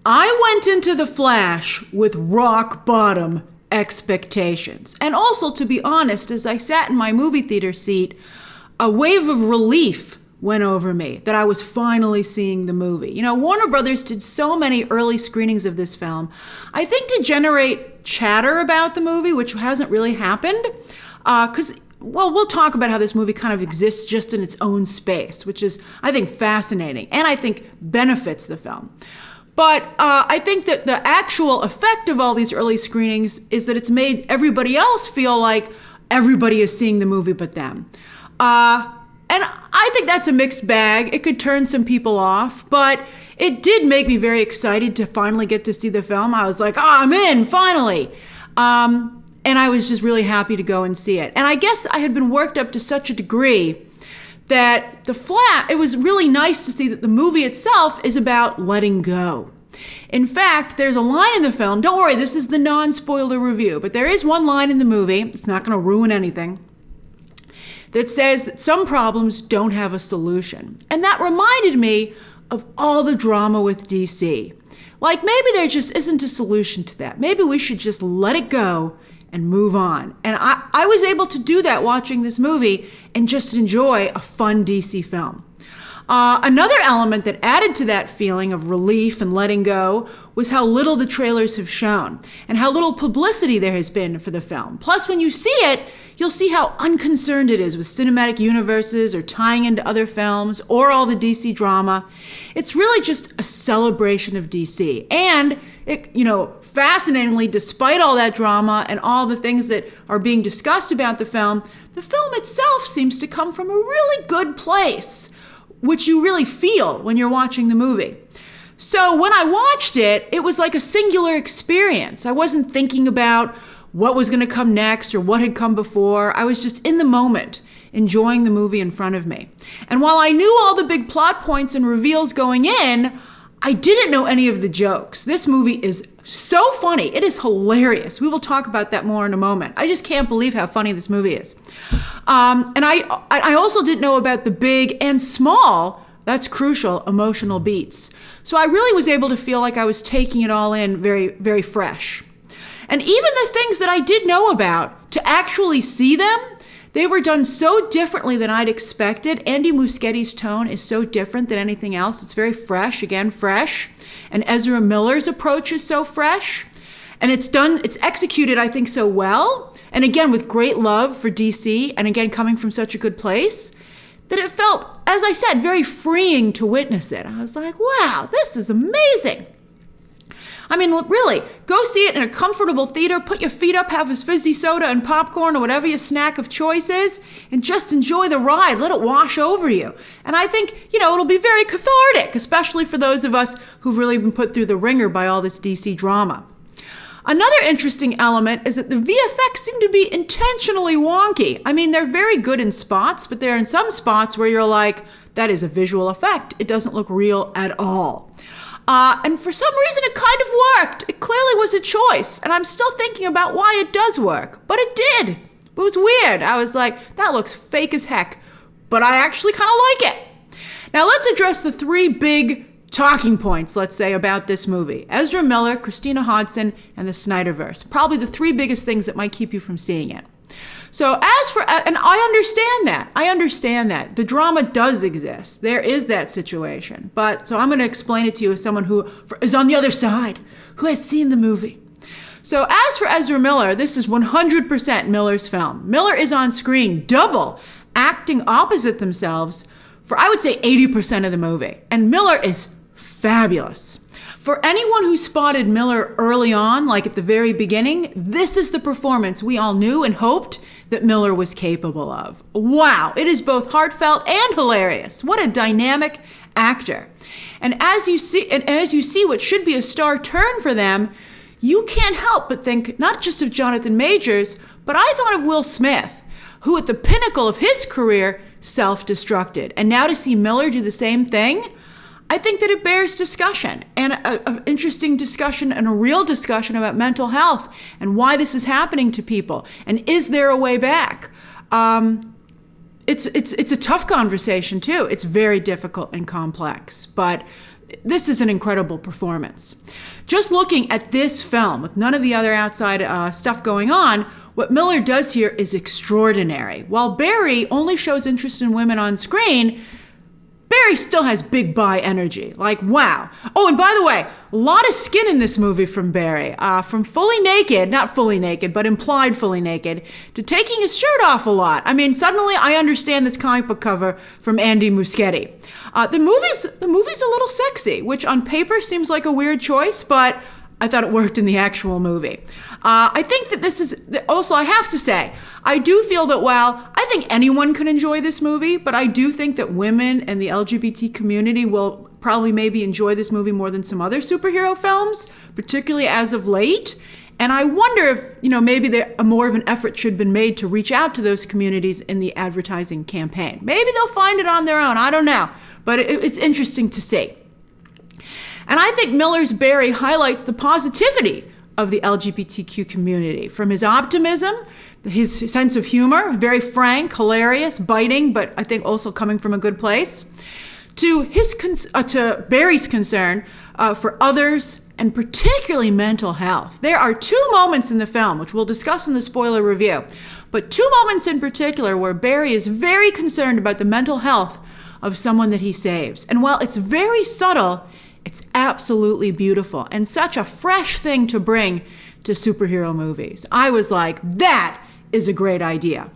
I went into The Flash with rock bottom expectations. And also, to be honest, as I sat in my movie theater seat, a wave of relief went over me that I was finally seeing the movie. You know, Warner Brothers did so many early screenings of this film, I think to generate chatter about the movie, which hasn't really happened, because we'll talk about how this movie kind of exists just in its own space, which is, I think, fascinating and I think benefits the film. But I think that the actual effect of all these early screenings is that it's made everybody else feel like everybody is seeing the movie but them. And I think that's a mixed bag. It could turn some people off, but it did make me very excited to finally get to see the film. I was like, I'm in, finally. And I was just really happy to go and see it. And I guess I had been worked up to such a degree that it was really nice to see that the movie itself is about letting go. In fact, there's a line in the film, don't worry, this is the non-spoiler review, but there is one line in the movie, it's not going to ruin anything, that says that some problems don't have a solution. And that reminded me of all the drama with DC. Like maybe there just isn't a solution to that. Maybe we should just let it go and move on. And I was able to do that watching this movie and just enjoy a fun DC film. Another element that added to that feeling of relief and letting go was how little the trailers have shown and how little publicity there has been for the film. Plus, when you see it, you'll see how unconcerned it is with cinematic universes or tying into other films or all the DC drama. It's really just a celebration of DC. And it, fascinatingly, despite all that drama and all the things that are being discussed about the film itself seems to come from a really good place, which you really feel when you're watching the movie. So when I watched it, it was like a singular experience. I wasn't thinking about what was going to come next or what had come before. I was just in the moment, enjoying the movie in front of me. And while I knew all the big plot points and reveals going in, I didn't know any of the jokes. This movie is so funny. It is hilarious. We will talk about that more in a moment. I just can't believe how funny this movie is. And I also didn't know about the big and small, that's crucial, emotional beats. So I really was able to feel like I was taking it all in very, very fresh. And even the things that I did know about, to actually see them, they were done so differently than I'd expected. Andy Muschietti's tone is so different than anything else. It's very fresh, again, fresh. And Ezra Miller's approach is so fresh. And it's executed, I think, so well. And again, with great love for DC, and again, coming from such a good place, that it felt, as I said, very freeing to witness it. I was like, wow, this is amazing. I mean, really, go see it in a comfortable theater, put your feet up, have a fizzy soda and popcorn or whatever your snack of choice is, and just enjoy the ride. Let it wash over you. And I think, it'll be very cathartic, especially for those of us who've really been put through the ringer by all this DC drama. Another interesting element is that the VFX seem to be intentionally wonky. I mean, they're very good in spots, but they're in some spots where you're like, that is a visual effect. It doesn't look real at all. And for some reason, it kind of worked. It clearly was a choice. And I'm still thinking about why it does work. But it did. It was weird. I was like, that looks fake as heck. But I actually kind of like it. Now let's address the three big talking points, let's say, about this movie. Ezra Miller, Christina Hodson, and the SnyderVerse. Probably the three biggest things that might keep you from seeing it. So and I understand that. The drama does exist. There is that situation. So I'm going to explain it to you as someone who is on the other side, who has seen the movie. So as for Ezra Miller, this is 100% Miller's film. Miller is on screen double, acting opposite themselves for, I would say, 80% of the movie. And Miller is fabulous. For anyone who spotted Miller early on, like at the very beginning, this is the performance we all knew and hoped that Miller was capable of. Wow, it is both heartfelt and hilarious. What a dynamic actor. And as you see what should be a star turn for them, you can't help but think not just of Jonathan Majors, but I thought of Will Smith, who at the pinnacle of his career self-destructed. And now to see Miller do the same thing, I think that it bears discussion, and an interesting discussion and a real discussion about mental health and why this is happening to people, and is there a way back? It's a tough conversation too. It's very difficult and complex, but this is an incredible performance. Just looking at this film with none of the other outside stuff going on, what Miller does here is extraordinary. While Barry only shows interest in women on screen, Barry still has big bi energy. Like, wow. Oh, and by the way, a lot of skin in this movie from Barry. From fully naked, not fully naked, but implied fully naked, to taking his shirt off a lot. I mean, suddenly I understand this comic book cover from Andy Muschietti. The movie's a little sexy, which on paper seems like a weird choice, but I thought it worked in the actual movie. I think that this is, also I have to say, I do feel that while I think anyone can enjoy this movie, but I do think that women and the LGBT community will probably maybe enjoy this movie more than some other superhero films, particularly as of late. And I wonder if, maybe more of an effort should have been made to reach out to those communities in the advertising campaign. Maybe they'll find it on their own. I don't know. But it's interesting to see. And I think Miller's Barry highlights the positivity of the LGBTQ community, from his optimism, his sense of humor, very frank, hilarious, biting, but I think also coming from a good place, to to Barry's concern for others, and particularly mental health. There are two moments in the film, which we'll discuss in the spoiler review, but two moments in particular where Barry is very concerned about the mental health of someone that he saves. And while it's very subtle, it's absolutely beautiful and such a fresh thing to bring to superhero movies. I was like, that is a great idea.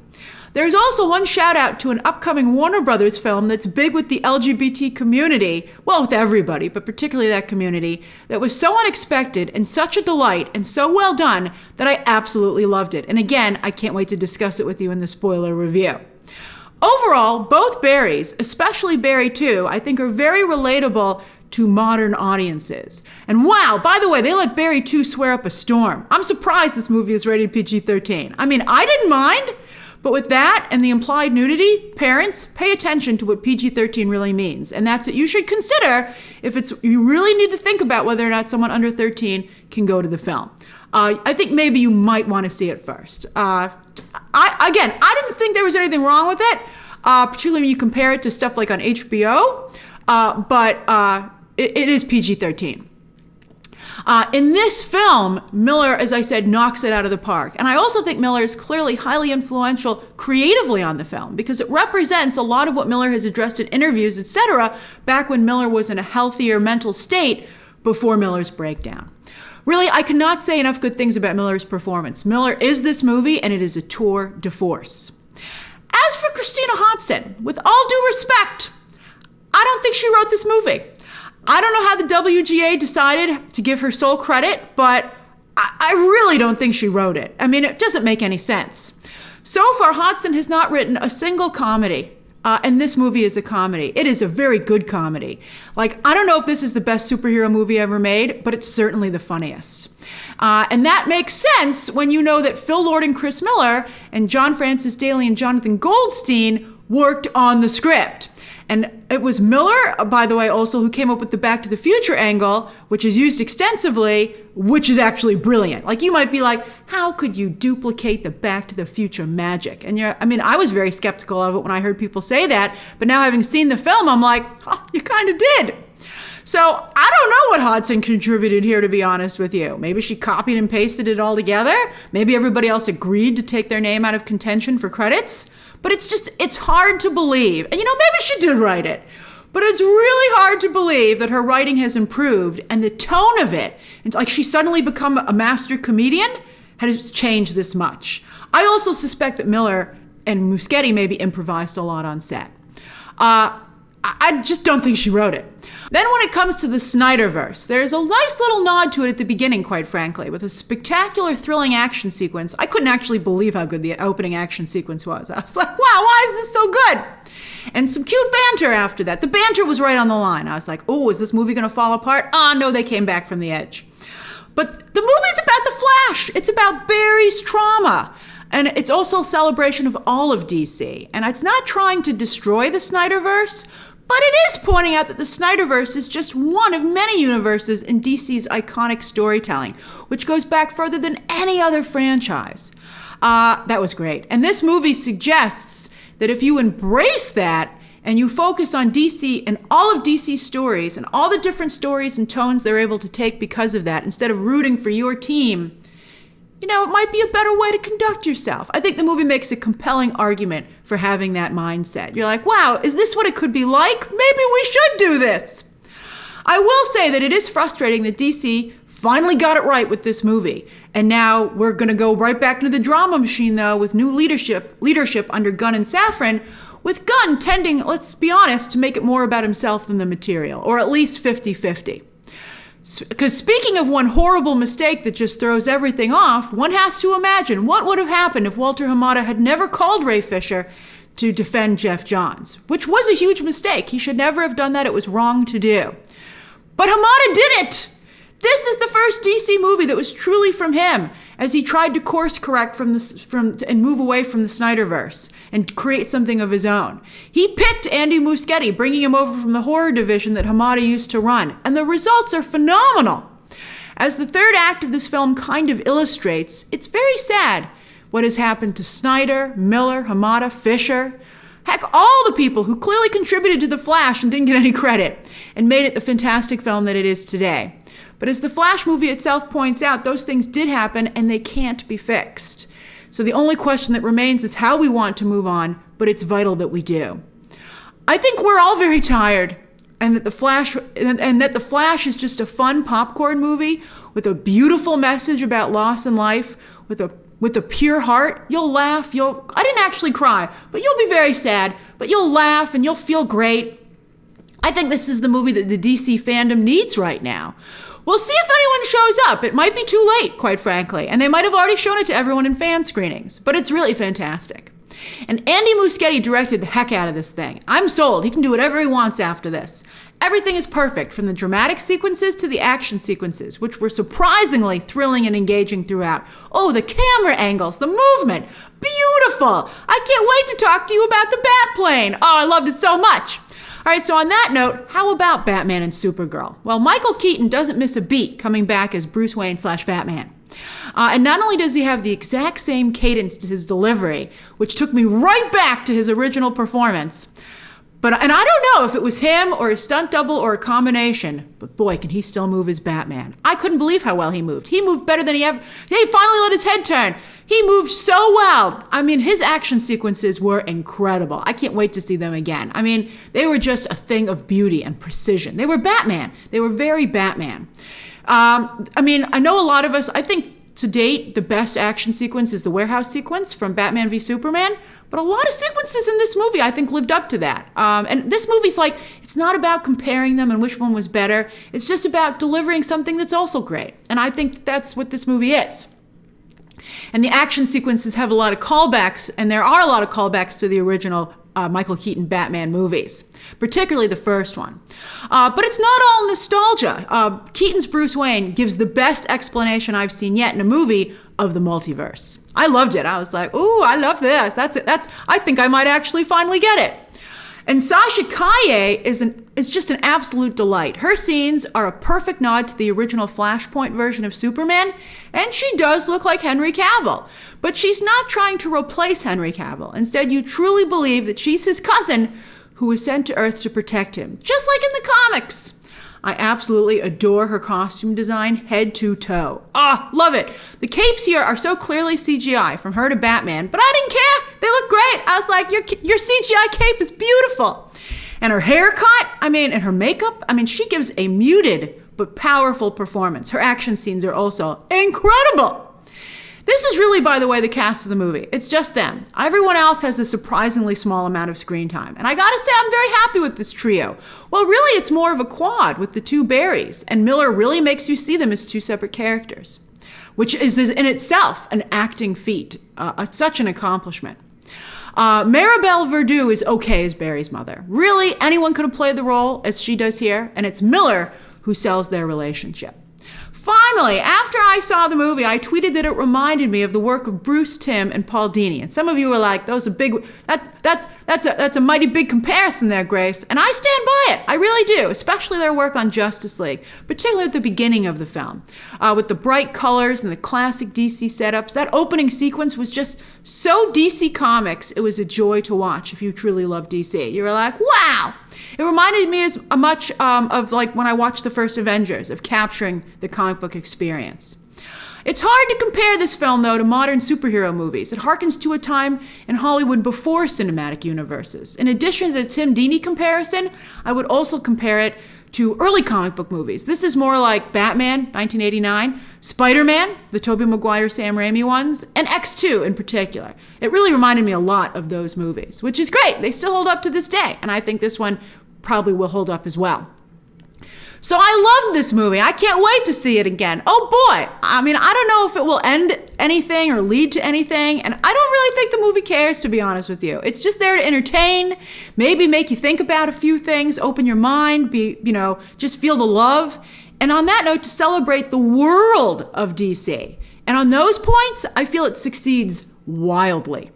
There's also one shout out to an upcoming Warner Brothers film that's big with the LGBT community, well, with everybody, but particularly that community, that was so unexpected and such a delight and so well done that I absolutely loved it. And again, I can't wait to discuss it with you in the spoiler review. Overall, both Barrys, especially Barry 2, I think are very relatable to modern audiences. And wow, by the way, they let Barry 2 swear up a storm. I'm surprised this movie is rated PG-13. I mean, I didn't mind, but with that and the implied nudity, parents, pay attention to what PG-13 really means. And that's what you should consider if you really need to think about whether or not someone under 13 can go to the film. I think maybe you might want to see it first. I didn't think there was anything wrong with it, particularly when you compare it to stuff like on HBO, but it is PG-13. In this film, Miller, as I said, knocks it out of the park. And I also think Miller is clearly highly influential creatively on the film because it represents a lot of what Miller has addressed in interviews, etc., back when Miller was in a healthier mental state before Miller's breakdown. Really, I cannot say enough good things about Miller's performance. Miller is this movie, and it is a tour de force. As for Christina Hodson, with all due respect, I don't think she wrote this movie. I don't know how the WGA decided to give her sole credit, but I really don't think she wrote it. I mean, it doesn't make any sense. So far, Hodson has not written a single comedy, and this movie is a comedy. It is a very good comedy. Like, I don't know if this is the best superhero movie ever made, but it's certainly the funniest. And that makes sense when you know that Phil Lord and Chris Miller and John Francis Daley and Jonathan Goldstein worked on the script. And it was Miller, by the way, also who came up with the Back to the Future angle, which is used extensively, which is actually brilliant. Like, you might be like, how could you duplicate the Back to the Future magic? And I was very skeptical of it when I heard people say that, but now having seen the film, I'm like, oh, you kind of did. So I don't know what Hodson contributed here, to be honest with you. Maybe she copied and pasted it all together. Maybe everybody else agreed to take their name out of contention for credits. But it's hard to believe. And maybe she did write it. But it's really hard to believe that her writing has improved and the tone of it, and like she's suddenly become a master comedian, has changed this much. I also suspect that Miller and Muschietti maybe improvised a lot on set. I just don't think she wrote it. Then when it comes to the SnyderVerse, there's a nice little nod to it at the beginning, quite frankly, with a spectacular, thrilling action sequence. I couldn't actually believe how good the opening action sequence was. I was like, wow, why is this so good? And some cute banter after that. The banter was right on the line. I was like, oh, is this movie going to fall apart? No, they came back from the edge. But the movie's about the Flash. It's about Barry's trauma. And it's also a celebration of all of DC. And it's not trying to destroy the SnyderVerse, but it is pointing out that the SnyderVerse is just one of many universes in DC's iconic storytelling, which goes back further than any other franchise. That was great. And this movie suggests that if you embrace that and you focus on DC and all of DC's stories and all the different stories and tones they're able to take because of that, instead of rooting for your team, it might be a better way to conduct yourself. I think the movie makes a compelling argument for having that mindset. You're like, wow, is this what it could be like? Maybe we should do this. I will say that it is frustrating that DC finally got it right with this movie. And now we're going to go right back into the drama machine, though, with new leadership under Gunn and Safran, with Gunn tending, let's be honest, to make it more about himself than the material, or at least 50-50. Because speaking of one horrible mistake that just throws everything off, one has to imagine what would have happened if Walter Hamada had never called Ray Fisher to defend Jeff Johns, which was a huge mistake. He should never have done that. It was wrong to do. But Hamada did it! This is the first DC movie that was truly from him, as he tried to course correct and move away from the SnyderVerse and create something of his own. He picked Andy Muschietti, bringing him over from the horror division that Hamada used to run, and the results are phenomenal. As the third act of this film kind of illustrates, it's very sad what has happened to Snyder, Miller, Hamada, Fisher. Heck, all the people who clearly contributed to The Flash and didn't get any credit and made it the fantastic film that it is today. But as the Flash movie itself points out, those things did happen and they can't be fixed. So the only question that remains is how we want to move on, but it's vital that we do. I think we're all very tired, and that the Flash is just a fun popcorn movie with a beautiful message about loss and life, with a pure heart. You'll laugh, I didn't actually cry, but you'll be very sad, but you'll laugh and you'll feel great. I think this is the movie that the DC fandom needs right now. We'll see if anyone shows up. It might be too late, quite frankly, and they might have already shown it to everyone in fan screenings, but it's really fantastic. And Andy Muschietti directed the heck out of this thing. I'm sold. He can do whatever he wants after this. Everything is perfect, from the dramatic sequences to the action sequences, which were surprisingly thrilling and engaging throughout. Oh, the camera angles, the movement, beautiful. I can't wait to talk to you about the Batplane. Oh, I loved it so much. All right, so on that note, how about Batman and Supergirl? Well, Michael Keaton doesn't miss a beat coming back as Bruce Wayne/Batman. And not only does he have the exact same cadence to his delivery, which took me right back to his original performance, and I don't know if it was him or a stunt double or a combination, but boy, can he still move as Batman. I couldn't believe how well he moved. He moved better than he finally let his head turn. He moved so well. I mean, his action sequences were incredible. I can't wait to see them again. I mean, they were just a thing of beauty and precision. They were Batman. They were very Batman. I know a lot of us, I think to date, the best action sequence is the warehouse sequence from Batman v Superman, but a lot of sequences in this movie, I think, lived up to that. And this movie's like, it's not about comparing them and which one was better. It's just about delivering something that's also great. And I think that's what this movie is. And the action sequences have a lot of callbacks, and there are a lot of callbacks to the original Michael Keaton Batman movies, particularly the first one. But it's not all nostalgia. Keaton's Bruce Wayne gives the best explanation I've seen yet in a movie of the multiverse. I loved it. I was like, ooh, I love this. I think I might actually finally get it. And Sasha Calle is just an absolute delight. Her scenes are a perfect nod to the original Flashpoint version of Superman, and she does look like Henry Cavill. But she's not trying to replace Henry Cavill. Instead, you truly believe that she's his cousin who was sent to Earth to protect him, just like in the comics. I absolutely adore her costume design, head to toe. Love it. The capes here are so clearly CGI, from her to Batman, but I didn't care. They look great. I was like, your CGI cape is beautiful. And her haircut, and her makeup, she gives a muted but powerful performance. Her action scenes are also incredible. This is really, by the way, the cast of the movie. It's just them. Everyone else has a surprisingly small amount of screen time. And I gotta say, I'm very happy with this trio. Well, really, it's more of a quad with the two Barrys, and Miller really makes you see them as two separate characters, which is in itself an acting feat, such an accomplishment. Maribel Verdú is okay as Barry's mother. Really, anyone could have played the role as she does here, and it's Miller who sells their relationship. Finally, after I saw the movie, I tweeted that it reminded me of the work of Bruce Timm and Paul Dini. And some of you were like, "Those are big. That's a mighty big comparison there, Grace." And I stand by it. I really do, especially their work on Justice League, particularly at the beginning of the film, with the bright colors and the classic DC setups. That opening sequence was just so DC Comics. It was a joy to watch if you truly love DC. You were like, "Wow." It reminded me as much of like when I watched the first Avengers, of capturing the comic book experience. It's hard to compare this film, though, to modern superhero movies. It harkens to a time in Hollywood before cinematic universes. In addition to the Tim Dini comparison, I would also compare it to early comic book movies. This is more like Batman, 1989, Spider-Man, the Tobey Maguire, Sam Raimi ones, and X2 in particular. It really reminded me a lot of those movies, which is great. They still hold up to this day, and I think this one probably will hold up as well. So I love this movie. I can't wait to see it again. Oh boy. I mean, I don't know if it will end anything or lead to anything, and I don't really think the movie cares, to be honest with you. It's just there to entertain, maybe make you think about a few things, open your mind, just feel the love. And on that note, to celebrate the world of DC. And on those points, I feel it succeeds wildly.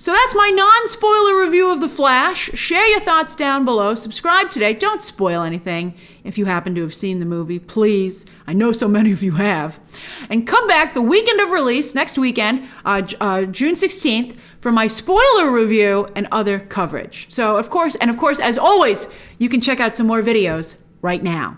So that's my non-spoiler review of The Flash. Share your thoughts down below. Subscribe today. Don't spoil anything if you happen to have seen the movie, please. I know so many of you have. And come back the weekend of release, next weekend, June 16th, for my spoiler review and other coverage. So, of course, as always, you can check out some more videos right now.